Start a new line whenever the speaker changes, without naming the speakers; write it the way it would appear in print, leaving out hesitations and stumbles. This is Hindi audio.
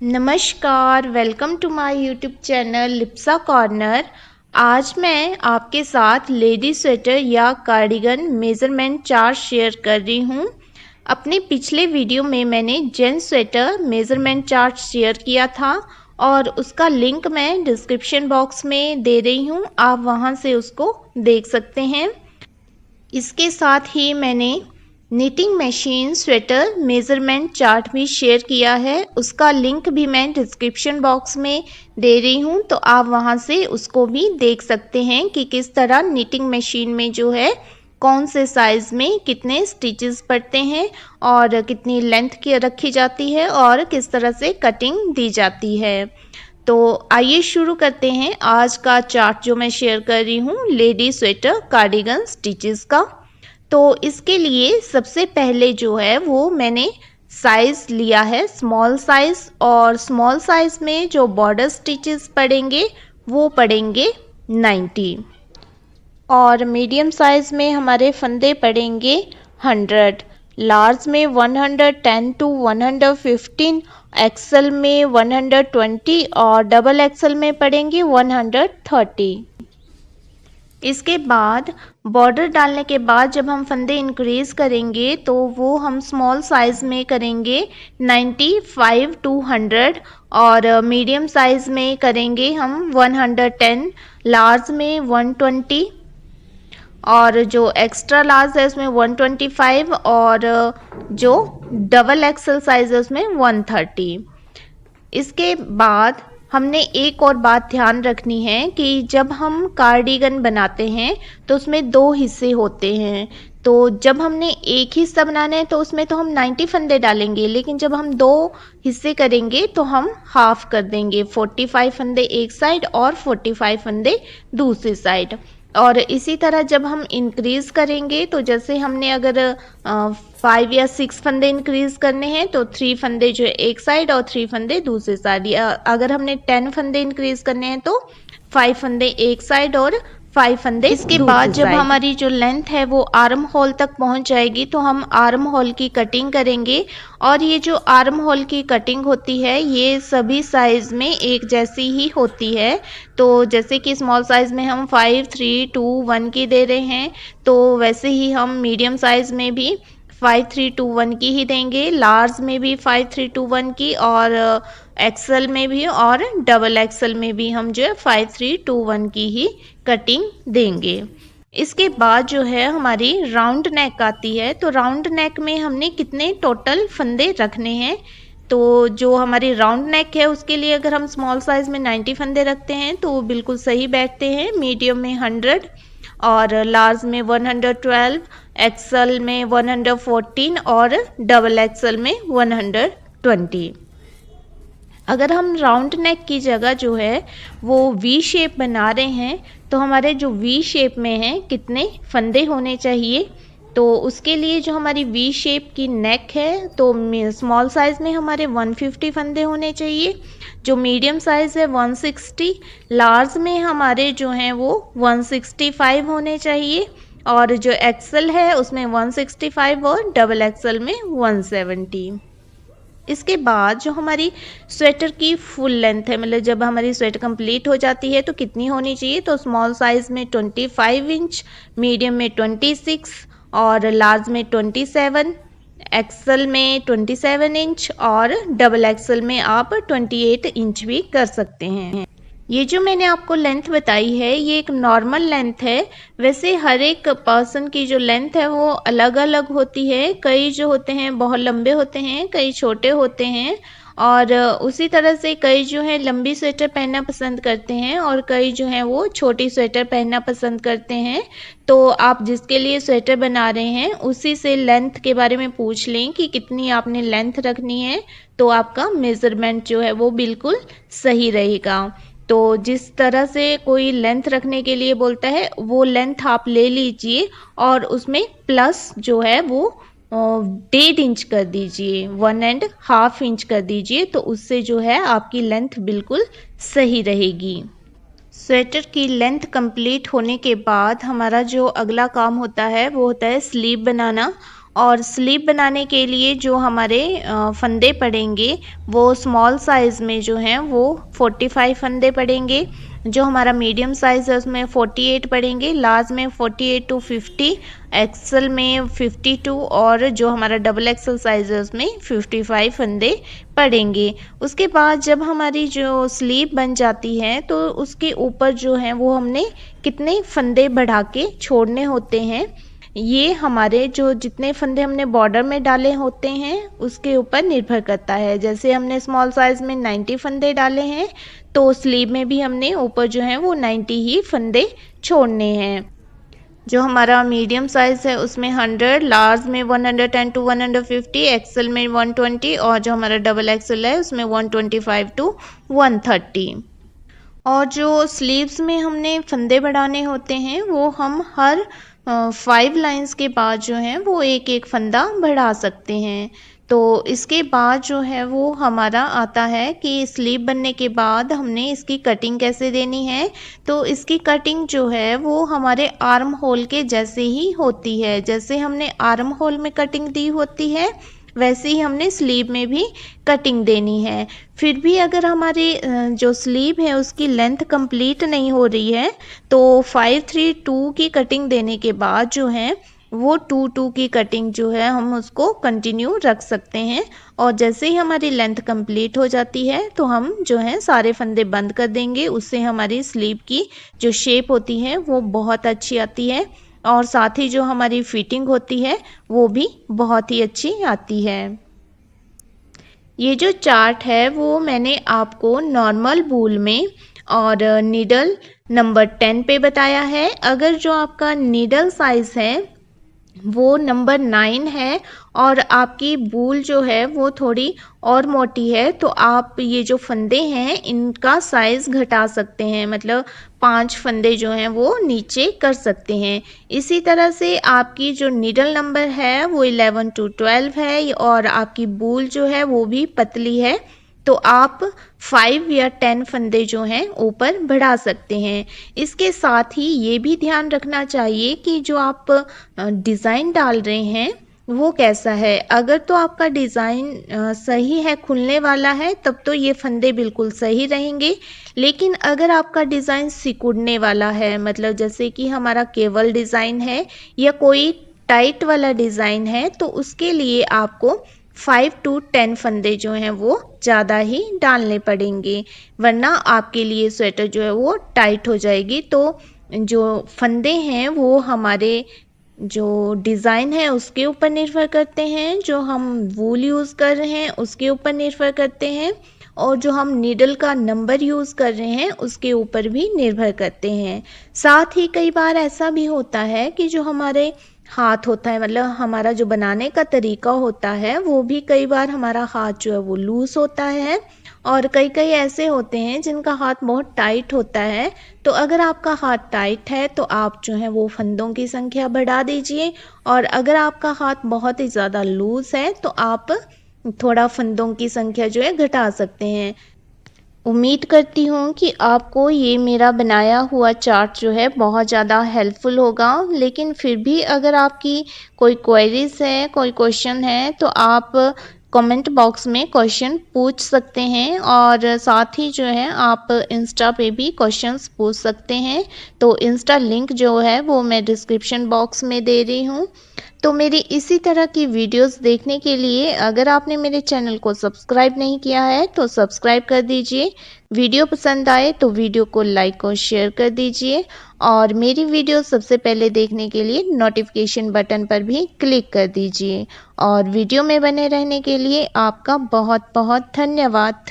नमस्कार, welcome to my YouTube channel Lipsa corner. आज मैं आपके साथ लेडी स्वेटर या कार्डिगन मेज़रमेंट चार्ट शेयर कर रही हूँ। अपने पिछले वीडियो में मैंने gents sweater measurement chart share किया था और उसका लिंक मैं डिस्क्रिप्शन बॉक्स में दे रही हूँ, आप वहाँ से उसको देख सकते हैं। इसके साथ ही मैंने knitting machine sweater measurement chart भी शेयर किया है, उसका लिंक भी मैं डिस्क्रिप्शन बॉक्स में दे रही हूँ, तो आप वहाँ से उसको भी देख सकते हैं कि किस तरह निटिंग मशीन में जो है कौन से साइज़ में कितने स्टिचेस पड़ते हैं और कितनी लेंथ की रखी जाती है और किस तरह से कटिंग दी जाती है। तो आइए शुरू करते हैं आज का चार्ट जो मैं शेयर कर रही हूँ लेडी स्वेटर कार्डिगन स्टिचेस का। तो इसके लिए सबसे पहले जो है वो मैंने साइज़ लिया है स्मॉल साइज़, और स्मॉल साइज़ में जो बॉर्डर स्टिचेस पड़ेंगे वो पड़ेंगे 90 और मीडियम साइज़ में हमारे फंदे पड़ेंगे 100, लार्ज में 110 टू 115, एक्सल में 120 और डबल एक्सल में पड़ेंगे 130। इसके बाद बॉर्डर डालने के बाद जब हम फंदे इंक्रीज़ करेंगे तो वो हम स्मॉल साइज़ में करेंगे 95 टू 100 और मीडियम साइज़ में करेंगे हम 110, लार्ज में 120 और जो एक्स्ट्रा लार्ज है उसमें 125 और जो डबल एक्सल साइज़ है उसमें 130। इसके बाद हमने एक और बात ध्यान रखनी है कि जब हम कार्डिगन बनाते हैं तो उसमें दो हिस्से होते हैं। तो जब हमने एक हिस्सा बनाना है तो उसमें तो हम 90 फंदे डालेंगे, लेकिन जब हम दो हिस्से करेंगे तो हम हाफ कर देंगे, 45 फंदे एक साइड और 45 फंदे दूसरी साइड। और इसी तरह जब हम इंक्रीज़ करेंगे तो जैसे हमने अगर 5 या 6 फंदे इंक्रीज़ करने हैं तो 3 फंदे जो है एक साइड और 3 फंदे दूसरी साइड, या अगर हमने 10 फंदे इंक्रीज़ करने हैं तो 5 फंदे एक साइड और 5 फंदे। इसके बाद जब हमारी जो लेंथ है वो आर्म होल तक पहुंच जाएगी तो हम आर्म होल की कटिंग करेंगे। और ये जो आर्म होल की कटिंग होती है ये सभी साइज़ में एक जैसी ही होती है। तो जैसे कि स्मॉल साइज़ में हम 5, 3, 2, 1 की दे रहे हैं, तो वैसे ही हम मीडियम साइज़ में भी 5, 3, 2, 1 की ही देंगे, लार्ज में भी 5, 3, 2, 1 की और एक्सल में भी और डबल एक्सल में भी हम जो है 5, 3, 2, 1 की ही कटिंग देंगे। इसके बाद जो है हमारी राउंड नेक आती है, तो राउंड नेक में हमने कितने टोटल फंदे रखने हैं। तो जो हमारी राउंड नेक है उसके लिए अगर हम स्मॉल साइज़ में 90 फंदे रखते हैं तो वो बिल्कुल सही बैठते हैं, मीडियम में 100 और लार्ज में 112, एक्सल में 114 और डबल एक्सल में 120। अगर हम राउंड नेक की जगह जो है वो वी शेप बना रहे हैं तो हमारे जो वी शेप में है कितने फंदे होने चाहिए। तो उसके लिए जो हमारी वी शेप की नेक है तो स्मॉल साइज़ में हमारे 150 फंदे होने चाहिए, जो मीडियम साइज़ है 160, लार्ज में हमारे जो हैं वो 165 होने चाहिए और जो एक्सल है उसमें 165 और डबल एक्सल में 170। इसके बाद जो हमारी स्वेटर की फुल लेंथ है, मतलब जब हमारी स्वेटर कंप्लीट हो जाती है तो कितनी होनी चाहिए, तो स्मॉल साइज़ में 25 इंच, मीडियम में 26 और लार्ज में 27, एक्सल में 27 इंच और डबल एक्सल में आप 28 इंच भी कर सकते हैं। ये जो मैंने आपको लेंथ बताई है ये एक नॉर्मल लेंथ है। वैसे हर एक पर्सन की जो लेंथ है वो अलग अलग होती है, कई जो होते हैं बहुत लंबे होते हैं, कई छोटे होते हैं और उसी तरह से कई जो है लंबी स्वेटर पहनना पसंद करते हैं और कई जो है वो छोटी स्वेटर पहनना पसंद करते हैं। तो आप जिसके लिए स्वेटर बना रहे हैं उसी से लेंथ के बारे में पूछ लें कि कितनी आपने लेंथ रखनी है, तो आपका मेज़रमेंट जो है वो बिल्कुल सही रहेगा। तो जिस तरह से कोई लेंथ रखने के लिए बोलता है वो लेंथ आप ले लीजिए और उसमें प्लस जो है वो 1.5 इंच कर दीजिए, 1.5 इंच कर दीजिए, तो उससे जो है आपकी लेंथ बिल्कुल सही रहेगी। स्वेटर की लेंथ कंप्लीट होने के बाद हमारा जो अगला काम होता है वो होता है स्लीव बनाना। और स्लीव बनाने के लिए जो हमारे फंदे पड़ेंगे वो स्मॉल साइज़ में जो हैं वो 45 फंदे पड़ेंगे। जो हमारा मीडियम साइज़ है उसमें 48 पड़ेंगे, लार्ज में 48 टू 50, एक्सल में 52 और जो हमारा डबल एक्सल साइज़ है उसमें 55 फंदे पड़ेंगे। उसके बाद जब हमारी जो स्लीव बन जाती है तो उसके ऊपर जो है वो हमने कितने फंदे बढ़ा के छोड़ने होते हैं, ये हमारे जो जितने फंदे हमने बॉर्डर में डाले होते हैं उसके ऊपर निर्भर करता है। जैसे हमने स्मॉल साइज़ में 90 फंदे डाले हैं तो स्लीव में भी हमने ऊपर जो है वो 90 ही फंदे छोड़ने हैं। जो हमारा मीडियम साइज़ है उसमें 100, लार्ज में 110 टू 150, एक्सेल में 120 और जो हमारा डबल एक्सेल है उसमें 125 टू 130। और जो स्लीव्स में हमने फंदे बढ़ाने होते हैं वो हम हर 5 लाइंस के बाद जो है वो एक एक फंदा बढ़ा सकते हैं। तो इसके बाद जो है वो हमारा आता है कि स्लीव बनने के बाद हमने इसकी कटिंग कैसे देनी है। तो इसकी कटिंग जो है वो हमारे आर्म होल के जैसे ही होती है। जैसे हमने आर्म होल में कटिंग दी होती है वैसे ही हमने स्लीव में भी कटिंग देनी है। फिर भी अगर हमारी जो स्लीव है उसकी लेंथ कंप्लीट नहीं हो रही है तो 5-3-2 की कटिंग देने के बाद जो है वो 2-2 की कटिंग जो है हम उसको कंटिन्यू रख सकते हैं। और जैसे ही हमारी लेंथ कंप्लीट हो जाती है तो हम जो है सारे फंदे बंद कर देंगे। उससे हमारी स्लीव की जो शेप होती है वो बहुत अच्छी आती है और साथ ही जो हमारी फिटिंग होती है वो भी बहुत ही अच्छी आती है। ये जो चार्ट है वो मैंने आपको नॉर्मल वूल में और नीडल नंबर 10 पे बताया है। अगर जो आपका नीडल साइज़ है वो नंबर 9 है और आपकी वूल जो है वो थोड़ी और मोटी है तो आप ये जो फंदे हैं इनका साइज़ घटा सकते हैं, मतलब 5 फंदे जो हैं वो नीचे कर सकते हैं। इसी तरह से आपकी जो नीडल नंबर है वो 11 टू 12 है और आपकी वूल जो है वो भी पतली है तो आप 5 या 10 फंदे जो हैं ऊपर बढ़ा सकते हैं। इसके साथ ही ये भी ध्यान रखना चाहिए कि जो आप डिज़ाइन डाल रहे हैं वो कैसा है। अगर तो आपका डिज़ाइन सही है, खुलने वाला है, तब तो ये फंदे बिल्कुल सही रहेंगे। लेकिन अगर आपका डिज़ाइन सिकुड़ने वाला है, मतलब जैसे कि हमारा केवल डिज़ाइन है या कोई टाइट वाला डिज़ाइन है, तो उसके लिए आपको 5 टू 10 फंदे जो हैं वो ज़्यादा ही डालने पड़ेंगे, वरना आपके लिए स्वेटर जो है वो टाइट हो जाएगी। तो जो फंदे हैं वो हमारे जो डिज़ाइन है उसके ऊपर निर्भर करते हैं, जो हम वूल यूज़ कर रहे हैं उसके ऊपर निर्भर करते हैं और जो हम नीडल का नंबर यूज़ कर रहे हैं उसके ऊपर भी निर्भर करते हैं। साथ ही कई बार ऐसा भी होता है कि जो हमारे हाथ होता है, मतलब हमारा जो बनाने का तरीका होता है वो भी कई बार हमारा हाथ जो है वो लूज़ होता है और कई कई ऐसे होते हैं जिनका हाथ बहुत टाइट होता है। तो अगर आपका हाथ टाइट है तो आप जो है वो फंदों की संख्या बढ़ा दीजिए और अगर आपका हाथ बहुत ही ज़्यादा लूज़ है तो आप थोड़ा फंदों की संख्या जो है घटा सकते हैं। उम्मीद करती हूँ कि आपको ये मेरा बनाया हुआ चार्ट जो है बहुत ज़्यादा हेल्पफुल होगा। लेकिन फिर भी अगर आपकी कोई क्वेरीज़ है, कोई क्वेश्चन है तो आप कमेंट बॉक्स में क्वेश्चन पूछ सकते हैं और साथ ही जो है आप इंस्टा पे भी क्वेश्चंस पूछ सकते हैं। तो इंस्टा लिंक जो है वो मैं डिस्क्रिप्शन बॉक्स में दे रही हूँ। तो मेरी इसी तरह की वीडियोस देखने के लिए अगर आपने मेरे चैनल को सब्सक्राइब नहीं किया है तो सब्सक्राइब कर दीजिए। वीडियो पसंद आए तो वीडियो को लाइक और शेयर कर दीजिए और मेरी वीडियो सबसे पहले देखने के लिए नोटिफिकेशन बटन पर भी क्लिक कर दीजिए और वीडियो में बने रहने के लिए आपका बहुत बहुत धन्यवाद।